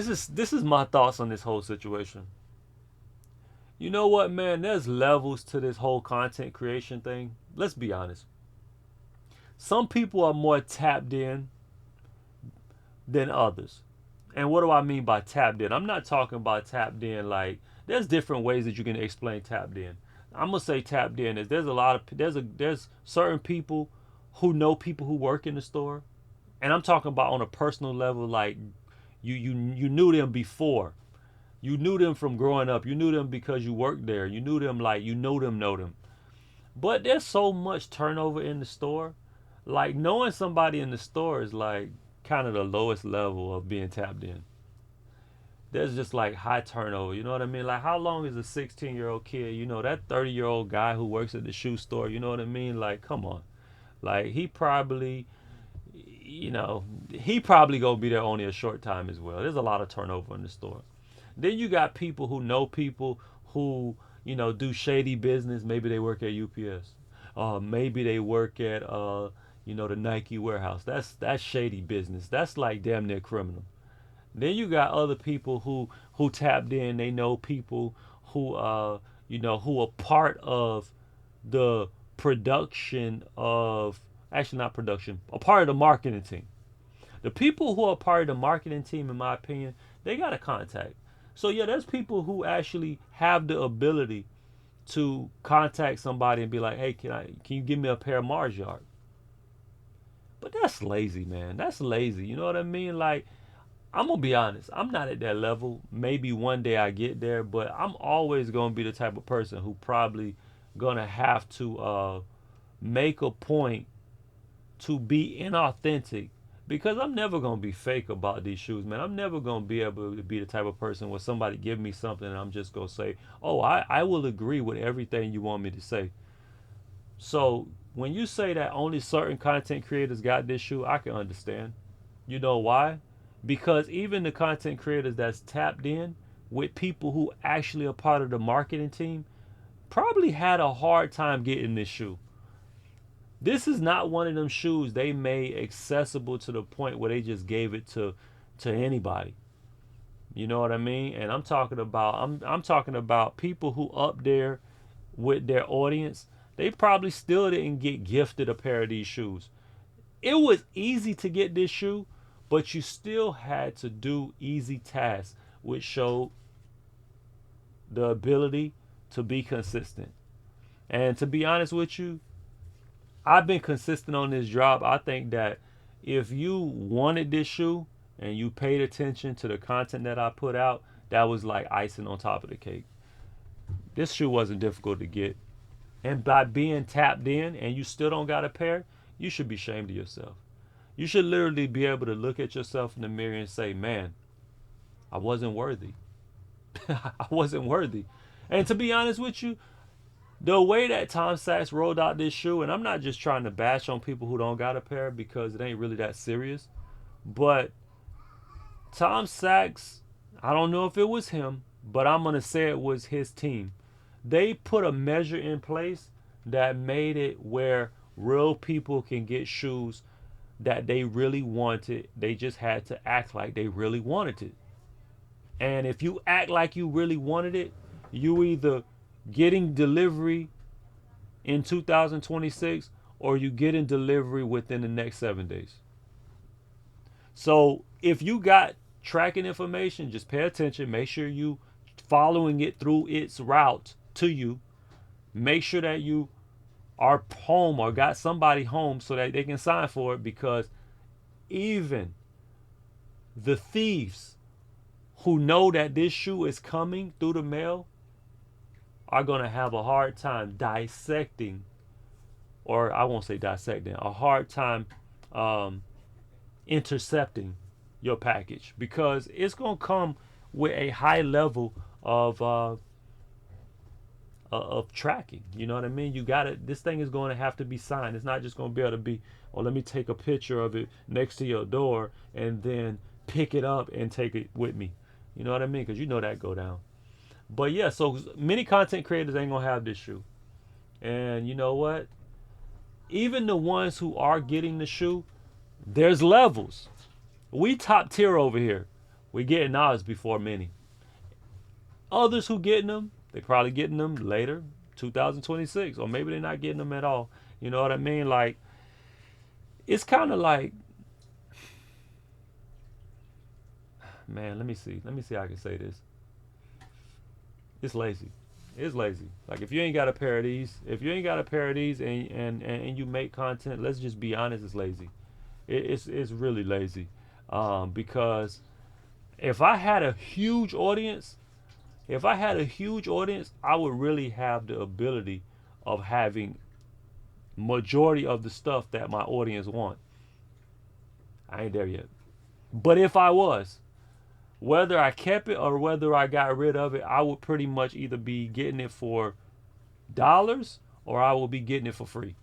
This is my thoughts on this whole situation. You know what, man? There's levels to this whole content creation thing. Let's be honest. Some people are more tapped in than others. And what do I mean by tapped in? I'm not talking about tapped in like there's different ways that you can explain tapped in. I'm gonna say tapped in is there's a lot of there's certain people who know people who work in the store, and I'm talking about on a personal level. Like you knew them before, you knew them from growing up, you knew them because you worked there, you knew them like you know them. But there's so much turnover in the store. Like knowing somebody in the store is like kind of the lowest level of being tapped in. There's just like high turnover. You know what I mean? Like how long is a 16-year-old kid? You know that 30-year-old guy who works at the shoe store. You know what I mean? Like come on. Like he probably, he probably gonna be there only a short time as well. There's a lot of turnover in the store. Then you got people who know people who do shady business. Maybe they work at UPS. Maybe they work at the Nike warehouse. That's shady business. That's like damn near criminal. Then you got other people who tapped in. They know people who who are part of the production of actually not production, a part of the marketing team. The people who are part of the marketing team, in my opinion, they got a contact. So yeah, there's people who actually have the ability to contact somebody and be like, hey, can you give me a pair of Mars yard? But that's lazy, man. That's lazy. You know what I mean? Like I'm gonna be honest. I'm not at that level. Maybe one day I get there, but I'm always gonna be the type of person who probably gonna have to make a point to be inauthentic because I'm never gonna be fake about these shoes, man. I'm never gonna be able to be the type of person where somebody give me something and I'm just gonna say, "Oh, I will agree with everything you want me to say." So when you say that only certain content creators got this shoe, I can understand. You know why? Because even the content creators that's tapped in with people who actually are part of the marketing team probably had a hard time getting this shoe. This is not one of them shoes they made accessible to the point where they just gave it to anybody. You know what I mean? And I'm talking about people who up there with their audience, they probably still didn't get gifted a pair of these shoes. It was easy to get this shoe, but you still had to do easy tasks, which showed the ability to be consistent. And to be honest with you, I've been consistent on this drop. I think that if you wanted this shoe and you paid attention to the content that I put out, that was like icing on top of the cake. This shoe wasn't difficult to get. And by being tapped in and you still don't got a pair, you should be ashamed of yourself. You should literally be able to look at yourself in the mirror and say, man, I wasn't worthy. I wasn't worthy. And to be honest with you, the way that Tom Sachs rolled out this shoe, and I'm not just trying to bash on people who don't got a pair because it ain't really that serious, but Tom Sachs, I don't know if it was him, but I'm going to say it was his team. They put a measure in place that made it where real people can get shoes that they really wanted. They just had to act like they really wanted it. And if you act like you really wanted it, you either getting delivery in 2026 or you getting delivery within the next 7 days. So if you got tracking information, just pay attention. Make sure you following it through its route to you. Make sure that you are home or got somebody home so that they can sign for it because even the thieves who know that this shoe is coming through the mail are going to have a hard time dissecting, or I won't say dissecting, a hard time um, intercepting your package because it's going to come with a high level of tracking. You know what I mean? You got it. This thing is going to have to be signed. It's not just going to be able to be, oh, let me take a picture of it next to your door and then pick it up and take it with me. You know what I mean? Because you know that go down. But yeah, so many content creators ain't gonna have this shoe. And you know what? Even the ones who are getting the shoe, there's levels. We top tier over here. We getting ours before many. Others who getting them, they probably getting them later, 2026, or maybe they're not getting them at all. You know what I mean? Like, it's kind of like, man, let me see how I can say this. It's lazy. It's lazy. Like, if you ain't got a pair of these, if you ain't got a pair of these and you make content, let's just be honest, it's lazy. It's really lazy. Because if I had a huge audience, I would really have the ability of having majority of the stuff that my audience want. I ain't there yet. But if I was, whether I kept it or whether I got rid of it, I would pretty much either be getting it for dollars or I will be getting it for free.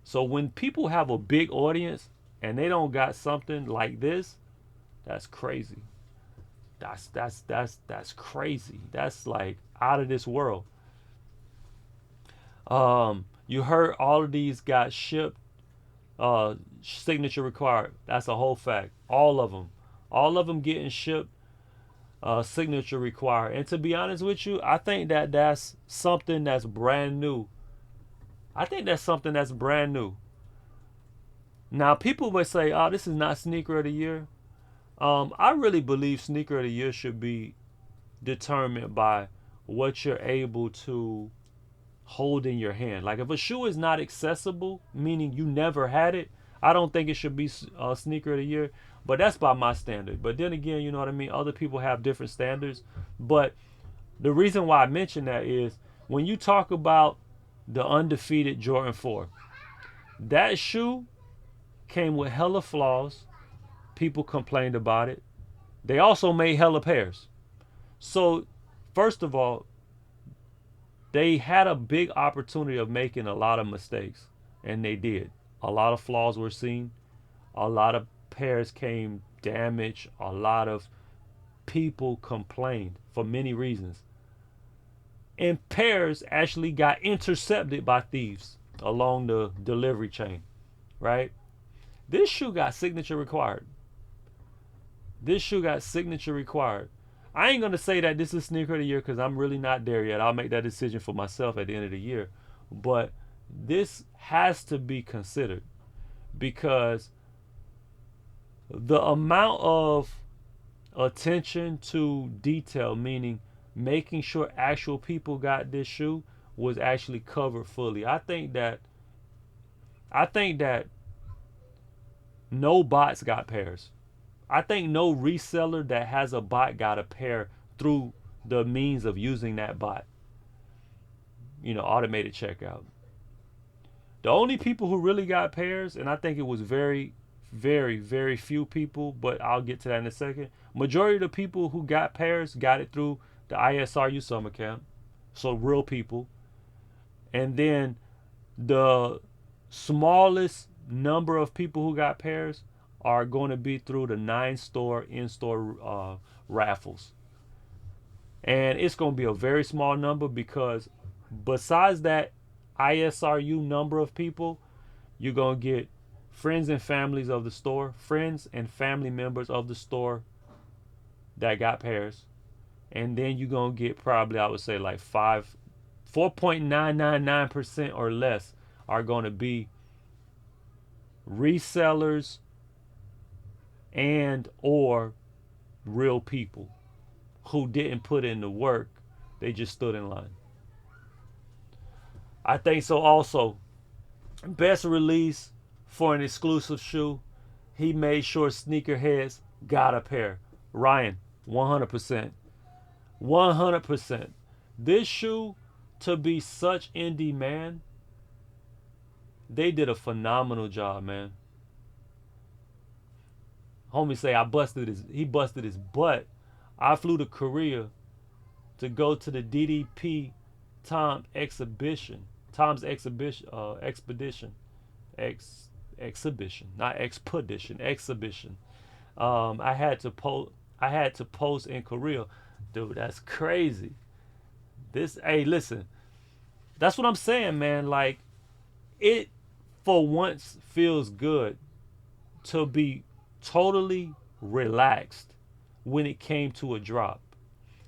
So when people have a big audience and they don't got something like this, that's crazy. That's crazy. That's like out of this world. You heard all of these got shipped, signature required. That's a whole fact. All of them getting shipped, signature required. And to be honest with you, I think that that's something that's brand new. I think that's something that's brand new. Now people would say, "Oh, this is not sneaker of the year." I really believe sneaker of the year should be determined by what you're able to hold in your hand. Like if a shoe is not accessible, meaning you never had it, I don't think it should be sneaker of the year. But that's by my standard. But then again, you know what I mean? Other people have different standards. But the reason why I mention that is when you talk about the undefeated Jordan 4, that shoe came with hella flaws. People complained about it. They also made hella pairs. So, first of all, they had a big opportunity of making a lot of mistakes, and they did. A lot of flaws were seen. A lot of pairs came damaged. A lot of people complained for many reasons. And pairs actually got intercepted by thieves along the delivery chain, right? This shoe got signature required. This shoe got signature required. I ain't going to say that this is sneaker of the year because I'm really not there yet. I'll make that decision for myself at the end of the year. But this has to be considered because the amount of attention to detail, meaning making sure actual people got this shoe, was actually covered fully. I think that no bots got pairs. I think no reseller that has a bot got a pair through the means of using that bot. You know, automated checkout. The only people who really got pairs, and I think it was very, very, very few people, but I'll get to that in a second. Majority of the people who got pairs got it through the ISRU summer camp. So real people. And then the smallest number of people who got pairs are going to be through the 9-store in-store raffles. And it's going to be a very small number because besides that ISRU number of people, you're going to get friends and families of the store, friends and family members of the store that got pairs. And then you're going to get probably, I would say like 4.999% or less are going to be resellers and or real people who didn't put in the work. They just stood in line. I think so also. Best release for an exclusive shoe. He made sure sneakerheads got a pair. Ryan, 100%. 100%. This shoe to be such in demand, they did a phenomenal job, man. Homie say he busted his butt. I flew to Korea to go to the DDP Tom's exhibition, expedition, exhibition, not expedition, exhibition. I had to post in Korea, dude. That's crazy. Hey, listen, that's what I'm saying, man. Like, it for once feels good to be totally relaxed when it came to a drop.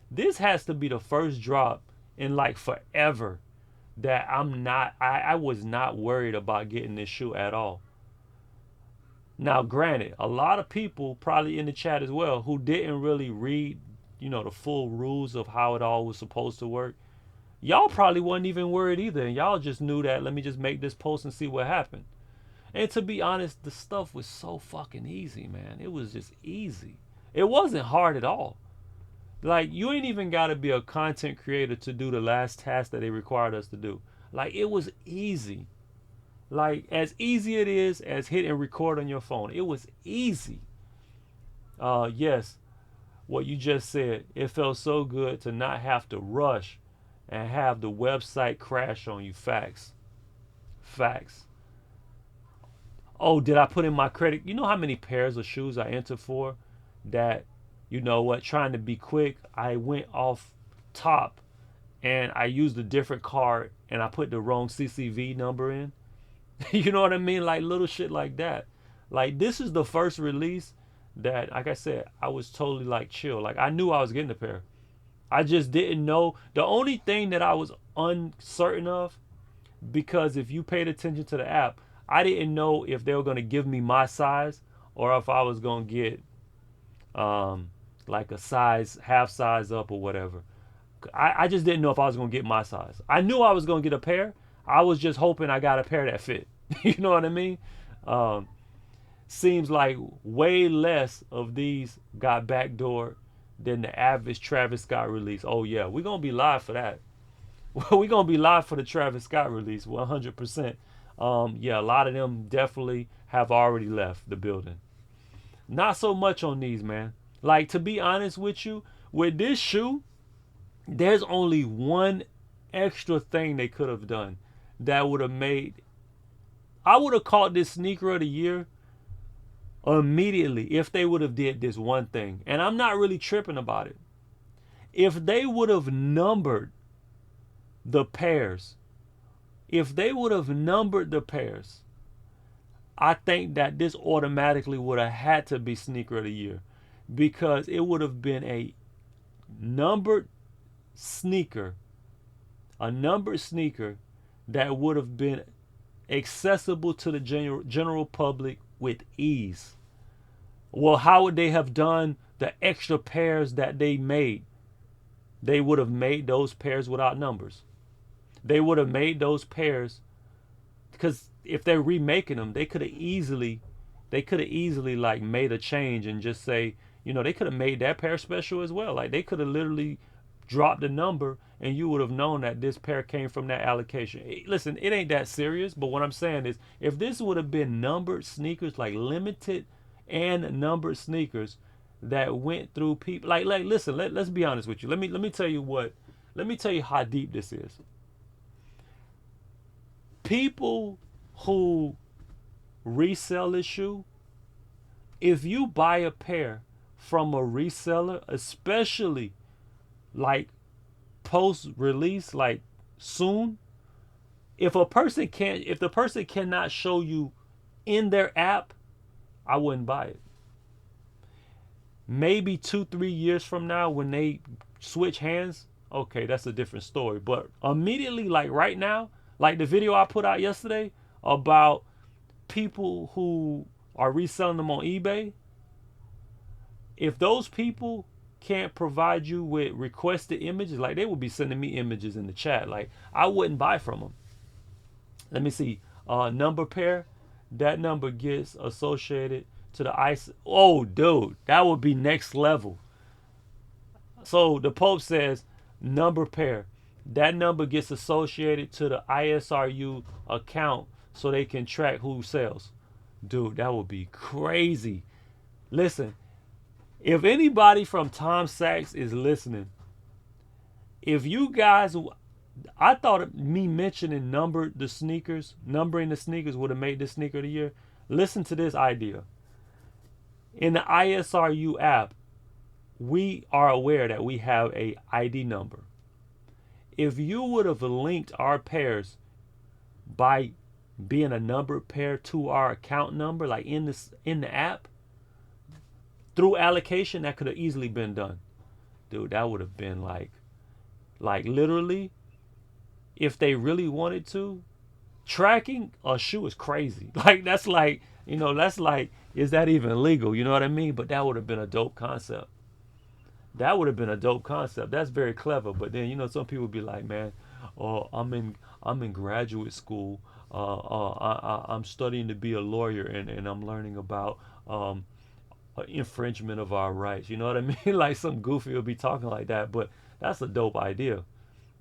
This has to be the first drop in like forever that I was not worried about getting this shoe at all. Now, granted, a lot of people probably in the chat as well who didn't really read, the full rules of how it all was supposed to work. Y'all probably wasn't even worried either. And y'all just knew that, let me just make this post and see what happened. And to be honest, the stuff was so fucking easy, man. It was just easy. It wasn't hard at all. Like, you ain't even got to be a content creator to do the last task that they required us to do. Like, it was easy. Like, as easy it is as hit and record on your phone. It was easy. Yes, what you just said. It felt so good to not have to rush and have the website crash on you. Facts. Facts. Oh, did I put in my credit? You know how many pairs of shoes I entered for that, trying to be quick, I went off top and I used a different card and I put the wrong CCV number in. You know what I mean? Like little shit like that. Like, this is the first release that, like I said, I was totally like chill. Like, I knew I was getting a pair. I just didn't know. The only thing that I was uncertain of, because if you paid attention to the app, I didn't know if they were going to give me my size or if I was going to get like a size, half size up or whatever. I just didn't know if I was going to get my size. I knew I was going to get a pair. I was just hoping I got a pair that fit. You know what I mean? Seems like way less of these got backdoored than the average Travis Scott release. Oh yeah, we're going to be live for that. We're going to be live for the Travis Scott release, 100%. Yeah, a lot of them definitely have already left the building. Not so much on these, man. Like, to be honest with you, with this shoe, there's only one extra thing they could have done that would have made, I would have called this sneaker of the year immediately if they would have did this one thing. And I'm not really tripping about it. If they would have numbered the pairs, I think that this automatically would have had to be sneaker of the year, because it would have been a numbered sneaker that would have been accessible to the general public with ease. Well, how would they have done the extra pairs that they made? They would have made those pairs without numbers. They would have made those pairs, because if they're remaking them, they could have easily like made a change and just say, they could have made that pair special as well. Like, they could have literally dropped the number and you would have known that this pair came from that allocation. Listen, it ain't that serious, but what I'm saying is, if this would have been numbered sneakers, like limited and numbered sneakers that went through people, like listen, let's be honest with you. Let me tell you how deep this is. People who resell this shoe, if you buy a pair from a reseller, especially like post release, like soon, if the person cannot show you in their app, I wouldn't buy it. Maybe 2-3 years from now, when they switch hands, okay, that's a different story. But immediately, like right now, like the video I put out yesterday about people who are reselling them on eBay, if those people can't provide you with requested images, like they will be sending me images in the chat, like I wouldn't buy from them. Let me see. Number pair, that number gets associated to the ICE. Oh, dude, that would be next level. So the Pope says number pair, that number gets associated to the ISRU account so they can track who sells. Dude, that would be crazy. Listen, if anybody from Tom Sachs is listening, if you guys, I thought me mentioning numbering the sneakers would have made this sneaker of the year. Listen to this idea. In the ISRU app, we are aware that we have a ID number. If you would have linked our pairs by being a numbered pair to our account number, like in the app, through allocation, that could have easily been done. Dude, that would have been like literally, if they really wanted to, tracking a shoe is crazy. Like that's like, that's like, is that even legal? You know what I mean? But that would have been a dope concept. That would have been a dope concept. That's very clever. But then some people be like, man, oh, I'm in graduate school. I'm studying to be a lawyer, and I'm learning about infringement of our rights. You know what I mean? Like some goofy will be talking like that. But that's a dope idea.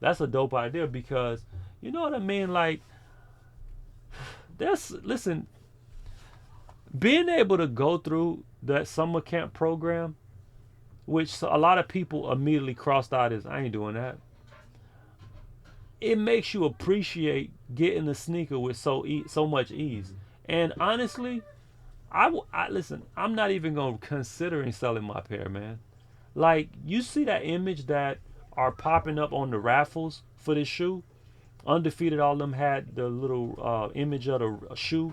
That's a dope idea because you know what I mean. Like listen, being able to go through that summer camp program, which a lot of people immediately crossed out as I ain't doing that. It makes you appreciate getting a sneaker with so much ease. And honestly, I listen. I'm not even gonna considering selling my pair, man. Like you see that image that are popping up on the raffles for this shoe. Undefeated, all of them had the little image of the shoe,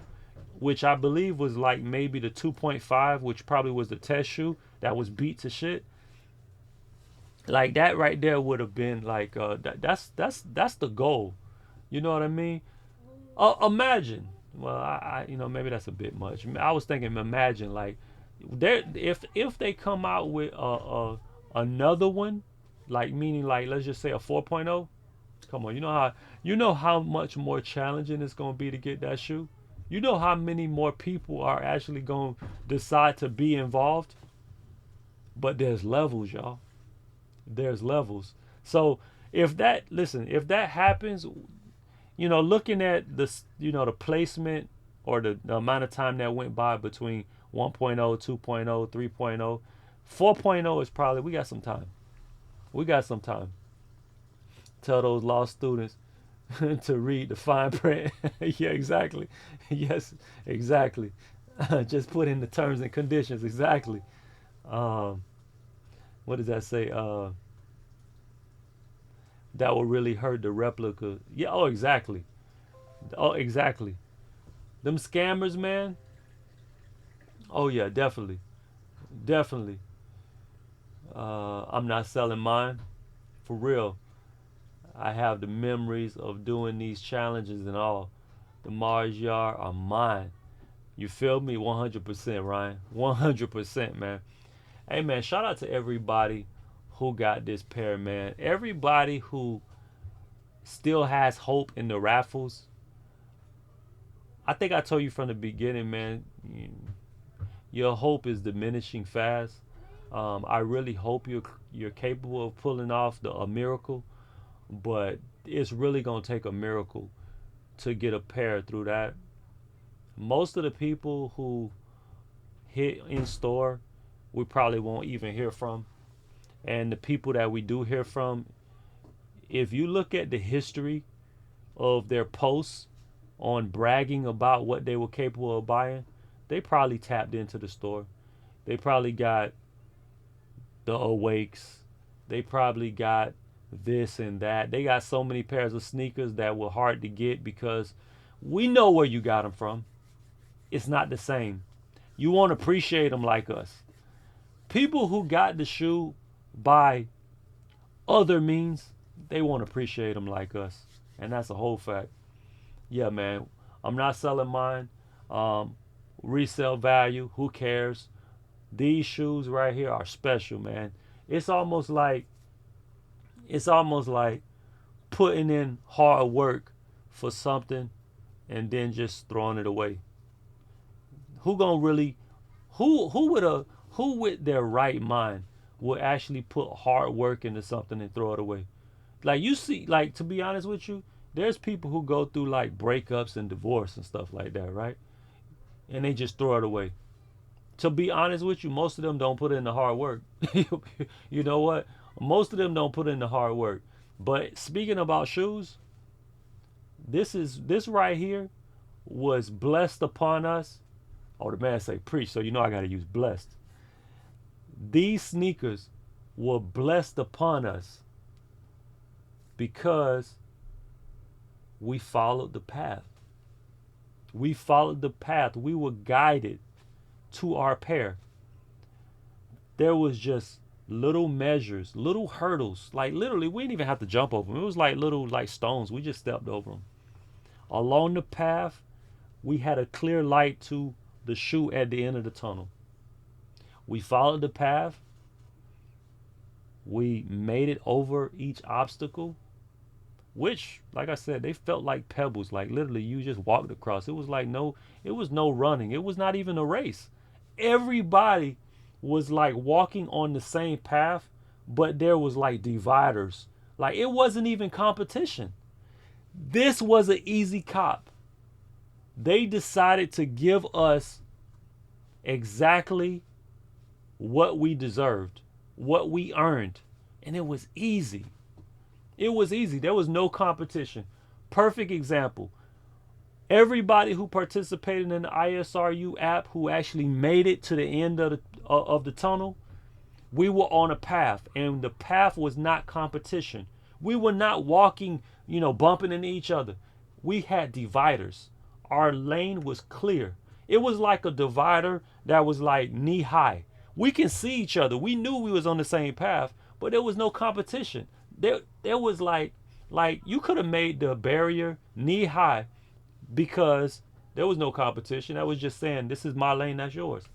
which I believe was like maybe the 2.5, which probably was the test shoe that was beat to shit. Like that right there would have been like that's the goal. You know what I mean? Imagine. Well, maybe that's a bit much. I was thinking, imagine like there if they come out with another one, like meaning like let's just say a 4.0. Come on, you know how much more challenging it's gonna be to get that shoe. You know how many more people are actually gonna decide to be involved. But there's levels, y'all. There's levels. So if that happens, looking at the placement or the amount of time that went by between 1.0, 2.0, 3.0, 4.0 is probably we got some time. We got some time. Tell those law students to read the fine print. Yeah, exactly. Yes, exactly. Just put in the terms and conditions. Exactly. Um, what does that say? That will really hurt the replica. Yeah. Oh, exactly. Oh, exactly. Them scammers, man. Oh yeah, definitely, definitely. I'm not selling mine for real. I have the memories of doing these challenges and all. The Mars Yard are mine. You feel me? 100%, Ryan. 100%, man. Hey, man, shout out to everybody who got this pair, man. Everybody who still has hope in the raffles. I think I told you from the beginning, man, your hope is diminishing fast. I really hope you're capable of pulling off a miracle, but it's really gonna take a miracle to get a pair through that. Most of the people who hit in store, we probably won't even hear from, and the people that we do hear from, if you look at the history of their posts on bragging about what they were capable of buying, they probably tapped into the store. They probably got the awakes. They probably got this and that. They got so many pairs of sneakers that were hard to get because we know where you got them from. It's not the same. You won't appreciate them like us. People who got the shoe by other means, they won't appreciate them like us. And that's a whole fact. Yeah, man. I'm not selling mine. Um, Resale value, who cares? These shoes right here are special, man. It's almost like it's almost like putting in hard work for something and then just throwing it away. Who gonna really who with their right mind would actually put hard work into something and throw it away? Like you see, like to be honest with you, there's people who go through like breakups and divorce and stuff like that, right? And they just throw it away. To be honest with you, most of them don't put in the hard work. You know what? Most of them don't put in the hard work. But speaking about shoes, this right here was blessed upon us. Oh, the man say preach, so you know I gotta use blessed. These sneakers were blessed upon us because we followed the path. We followed the path. We were guided to our pair. there was just little measures, little hurdles. Like literally, we didn't even have to jump over them. It was like little like stones. We just stepped over them. Along the path, we had a clear light to the chute at the end of the tunnel. We followed the path. We made it over each obstacle, which, like I said, they felt like pebbles. Like literally, you just walked across. It was no running. It was not even a race. Everybody was like walking on the same path, but there was like dividers. Like it wasn't even competition. This was an easy cop. They decided to give us exactly what we deserved, what we earned. And it was easy. It was easy. There was no competition. Perfect example. Everybody who participated in the ISRU app who actually made it to the end of the tunnel, we were on a path, and the path was not competition. We were not walking, bumping into each other. We had dividers. Our lane was clear. It was like a divider that was like knee high. We can see each other. We knew we was on the same path, but there was no competition. There was like you could have made the barrier knee high because there was no competition. I was just saying, this is my lane, that's yours.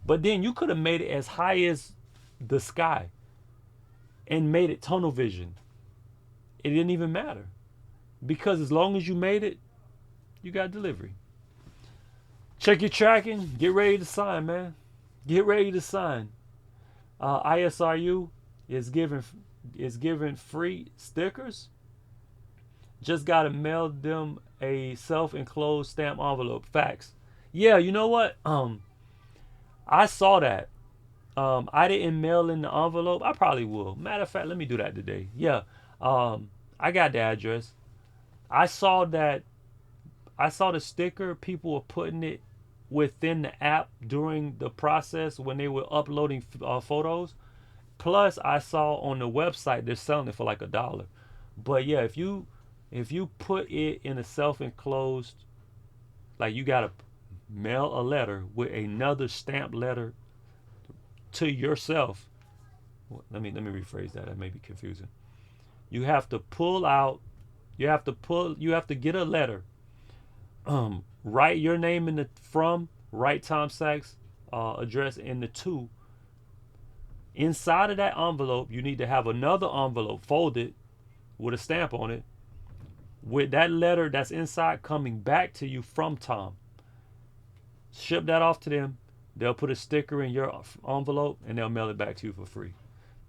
But then you could have made it as high as the sky and made it tunnel vision. It didn't even matter because as long as you made it, you got delivery. Check your tracking. Get ready to sign, man. Get ready to sign. ISRU is giving free stickers. Just gotta mail them a self-enclosed stamp envelope. Facts. Yeah, you know what? I saw that. I didn't mail in the envelope. I probably will. Matter of fact, let me do that today. Yeah. I got the address. I saw that. I saw the sticker. People were putting it within the app during the process when they were uploading photos. Plus, I saw on the website they're selling it for like $1. But yeah, if you put it in a self-enclosed, like you gotta mail a letter with another stamped letter to yourself. Let me rephrase that. That may be confusing. You have to pull out. You have to get a letter. Write your name in the from. Write Tom Sachs address in the to. Inside of that envelope, you need to have another envelope folded with a stamp on it, with that letter that's inside coming back to you from Tom. Ship that off to them. They'll put a sticker in your envelope and they'll mail it back to you for free.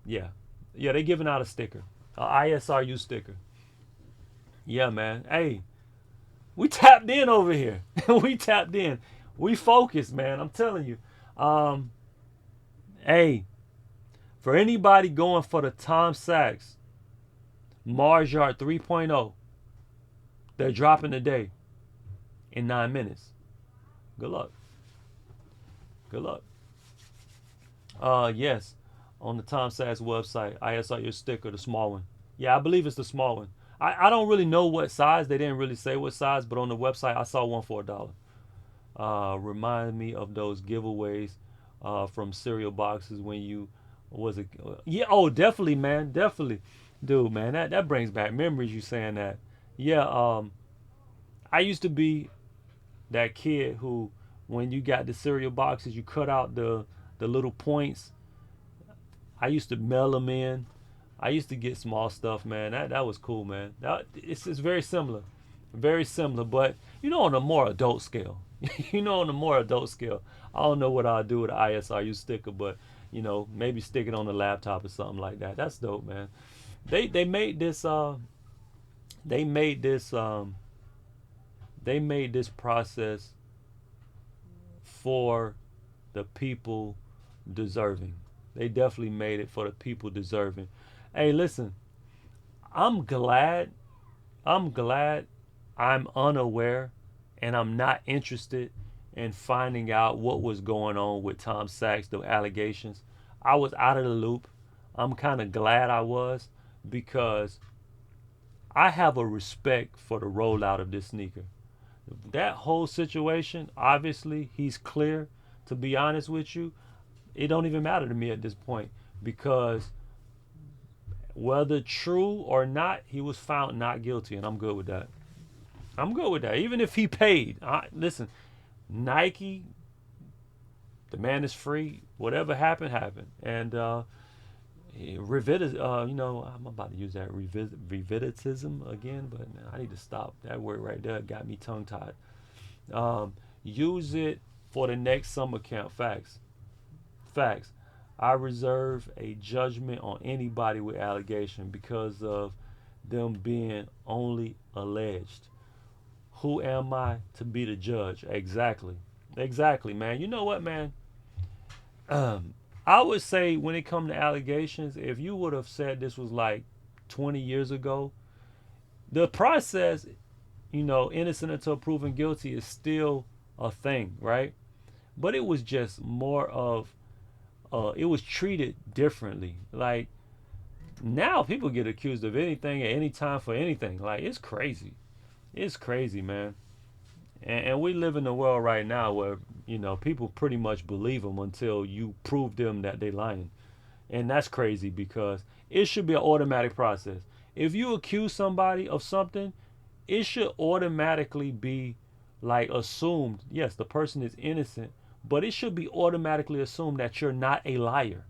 Yeah. Yeah, they're giving out a sticker, a ISRU sticker. Yeah, man. Hey, we tapped in over here. We tapped in. We focused, man. I'm telling you. Hey, for anybody going for the Tom Sachs Mars Yard 3.0, they're dropping today in 9 minutes. Good luck. Good luck. Yes, on the Tom Sachs website, ISRU sticker, the small one. Yeah, I believe it's the small one. I don't really know what size. They didn't really say what size, but on the website, I saw one for $1. Remind me of those giveaways from cereal boxes when you was a yeah. Oh, definitely, man, definitely, dude, man. That brings back memories. You saying that? Yeah. I used to be that kid who, when you got the cereal boxes, you cut out the little points. I used to mail them in. I used to get small stuff, man. That was cool, man. It's very similar, very similar, but on a more adult scale. On a more adult scale. I don't know what I'll do with an ISRU sticker, but maybe stick it on the laptop or something like that. That's dope, man. They made this they made this process for the people deserving. They definitely made it for the people deserving. Hey, listen, I'm glad I'm unaware and I'm not interested in finding out what was going on with Tom Sachs, the allegations. I was out of the loop. I'm kind of glad I was, because I have a respect for the rollout of this sneaker. That whole situation, obviously, he's clear. To be honest with you, It don't even matter to me at this point, because whether true or not, he was found not guilty, and I'm good with that. I'm good with that. Even if he paid, listen, Nike, the man is free. Whatever happened, happened. And I'm about to use that revitism again, but I need to stop. That word right there got me tongue tied. Um, Use it for the next summer camp. Facts. Facts. I reserve a judgment on anybody with allegation because of them being only alleged. Who am I to be the judge? Exactly. Exactly, man. You know what, man? Um, I would say when it comes to allegations, if you would have said this was like 20 years ago, the process, innocent until proven guilty is still a thing, right? But it was just more of, it was treated differently. Like now people get accused of anything at any time for anything. Like it's crazy. It's crazy, man. And we live in a world right now where people pretty much believe them until you prove them that they lying, and that's crazy because it should be an automatic process. If you accuse somebody of something, it should automatically be like assumed. Yes, the person is innocent, but it should be automatically assumed that you're not a liar.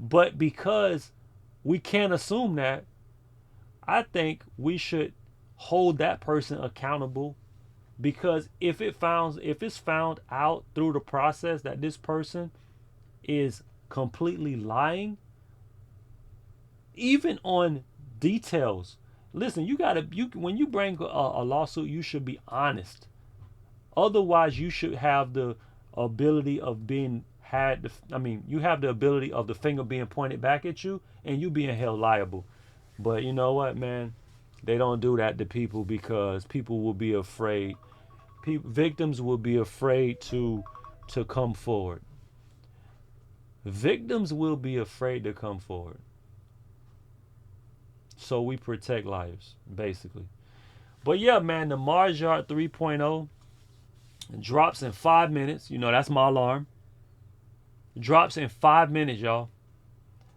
But because we can't assume that, I think we should hold that person accountable, because if it's found out through the process that this person is completely lying, even on details. Listen, you when you bring a lawsuit, you should be honest. Otherwise, you should have the ability of being had. You have the ability of the finger being pointed back at you and you being held liable. But you know what, man? They don't do that to people because people will be afraid. Victims will be afraid to come forward. Victims will be afraid to come forward. So we protect lives, basically. But yeah, man, the Mars Yard 3.0 drops in 5 minutes. That's my alarm. It drops in 5 minutes, y'all.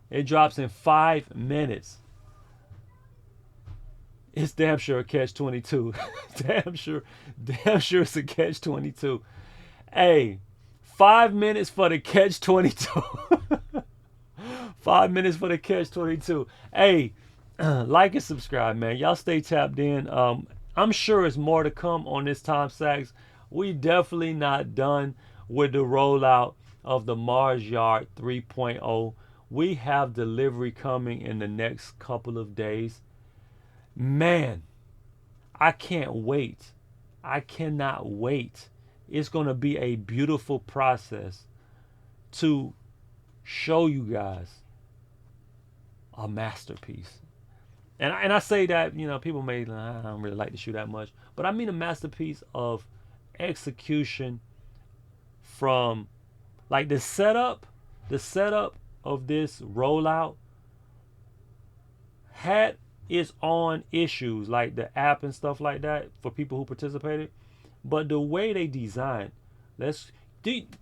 It drops in 5 minutes. It's damn sure a catch 22. damn sure it's a catch 22. Hey, 5 minutes for the catch 22. 5 minutes for the catch 22. Hey, like and subscribe, man. Y'all stay tapped in. I'm sure it's more to come on this time, Sachs. We definitely not done with the rollout of the Mars Yard 3.0. We have delivery coming in the next couple of days. Man, I can't wait. I cannot wait. It's going to be a beautiful process to show you guys a masterpiece. And I say that, people may, I don't really like the shoe that much, but I mean a masterpiece of execution from like the setup of this rollout had its own issues, like the app and stuff like that for people who participated. But the way they designed, let's think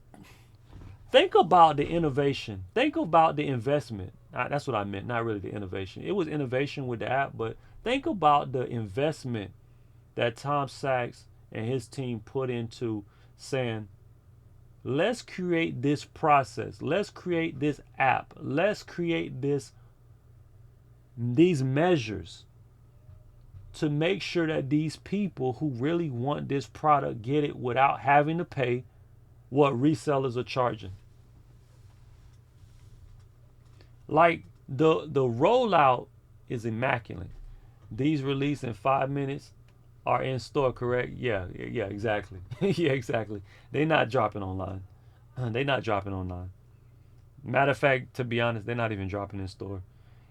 about the innovation. Think about the investment. That's what I meant, not really the innovation. It was innovation with the app, but think about the investment that Tom Sachs and his team put into saying, let's create this process. Let's create this app. Let's create these measures to make sure that these people who really want this product get it without having to pay what resellers are charging. Like the rollout is immaculate. These released in 5 minutes are in store, correct? Yeah, exactly. Yeah, exactly. They're not dropping online. They're not dropping online. Matter of fact, to be honest, they're not even dropping in store.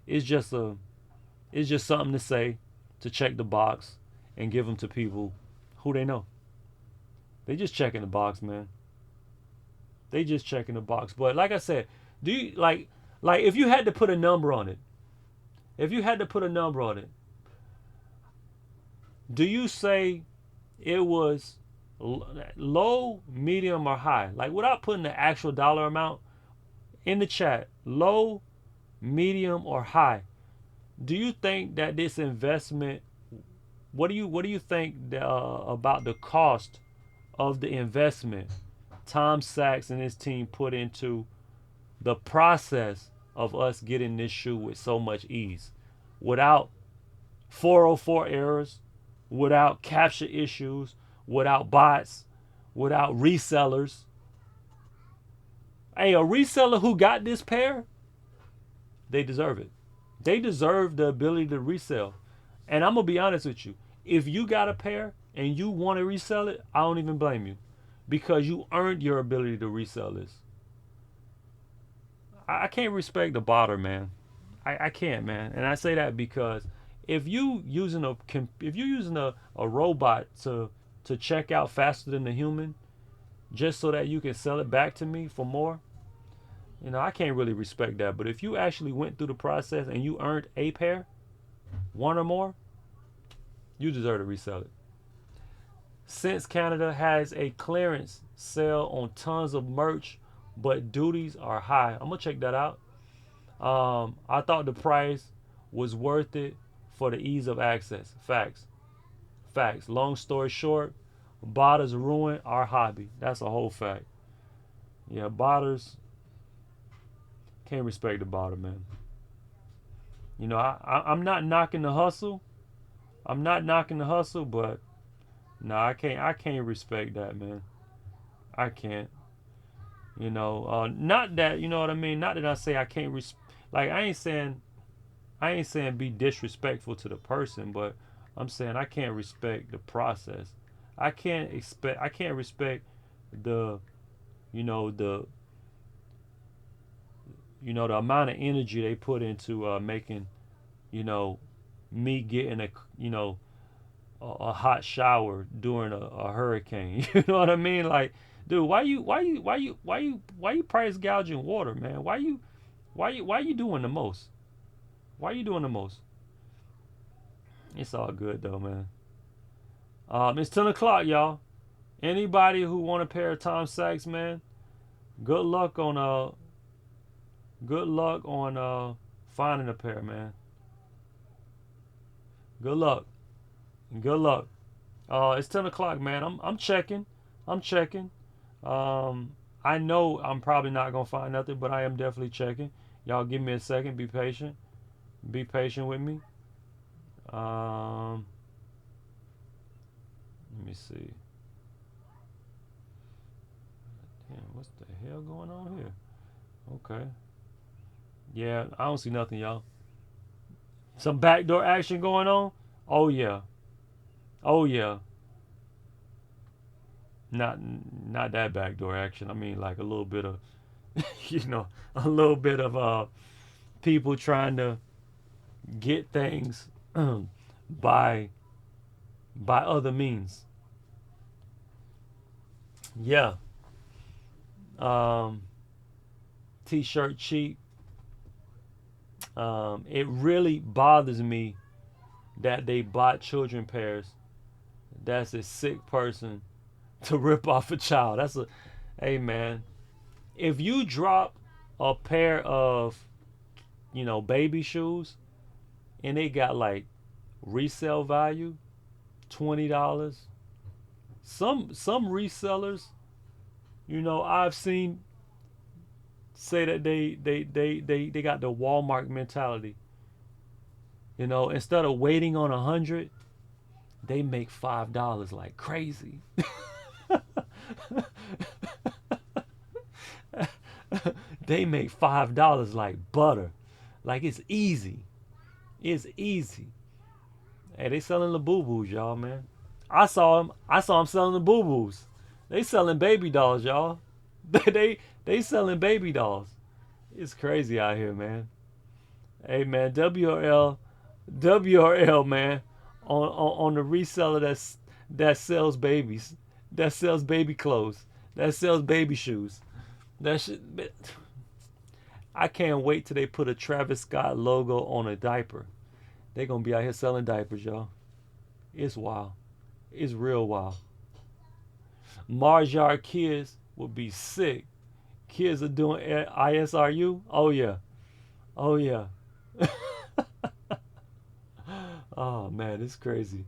It's just something to say, to check the box and give them to people who they know. They just checking the box, man. They just checking the box. But like I said, do you like if you had to put a number on it? If you had to put a number on it, do you say it was low, medium, or high? Like without putting the actual dollar amount, in the chat, low, medium, or high. Do you think that this investment? What do you think about the cost of the investment Tom Sachs and his team put into the process of us getting this shoe with so much ease, without 404 errors, without capture issues, without bots, without resellers? Hey, a reseller who got this pair, they deserve it. They deserve the ability to resell. And I'm gonna be honest with you. If you got a pair and you want to resell it, I don't even blame you, because you earned your ability to resell this. I can't respect the botter, man. I can't, man. And I say that because if you using a robot to check out faster than the human, just so that you can sell it back to me for more, I can't really respect that. But if you actually went through the process and you earned a pair, one or more, you deserve to resell it. Since Canada has a clearance sale on tons of merch, but duties are high. I'm gonna check that out. I thought the price was worth it for the ease of access. Facts. Facts. Long story short, botters ruin our hobby. That's a whole fact. Yeah, botters can't respect the botter, man. I'm not knocking the hustle. I'm not knocking the hustle, but no, I can't respect that, man. I can't. Not that, you know what I mean. Not that I say I can't like I ain't saying be disrespectful to the person, but I'm saying I can't respect the process. I can't respect the you know the the amount of energy they put into making me getting a hot shower during a hurricane. You know what I mean? Like, dude, why you price gouging water, man? Why you doing the most? Why you doing the most? It's all good though, man. It's 10 o'clock, y'all. Anybody who want a pair of Tom Sachs, man, good luck on finding a pair, man. Good luck. Good luck. It's 10 o'clock, man. I'm checking. I'm checking. I know I'm probably not gonna find nothing, but I am definitely checking. Y'all give me a second. Be patient. Be patient with me. Let me see. Damn, what's the hell going on here? Okay. Yeah, I don't see nothing, y'all. Some backdoor action going on? Oh yeah. Oh yeah. Not that backdoor action. I mean, like a little bit of a little bit of people trying to get things by other means. Yeah. Um, T-shirt cheap. It really bothers me that they bought children pairs. That's a sick person to rip off a child. Hey man, if you drop a pair of, baby shoes and they got like resale value, $20. Some resellers, I've seen say that they got the Walmart mentality. Instead of waiting on 100, they make $5 like crazy. They make $5 like butter. Like it's easy. It's easy. Hey, they selling the boo-boos, y'all, man. I saw them selling the boo-boos. They selling baby dolls, y'all. They selling baby dolls. It's crazy out here, man. Hey man, WRL, man, on the reseller that sells babies, that sells baby clothes, that sells baby shoes. That shit. I can't wait till they put a Travis Scott logo on a diaper. They gonna be out here selling diapers, y'all. It's wild. It's real wild. Mars Yard kids would be sick. Kids are doing ISRU. Oh yeah. Oh yeah. Oh man, it's crazy.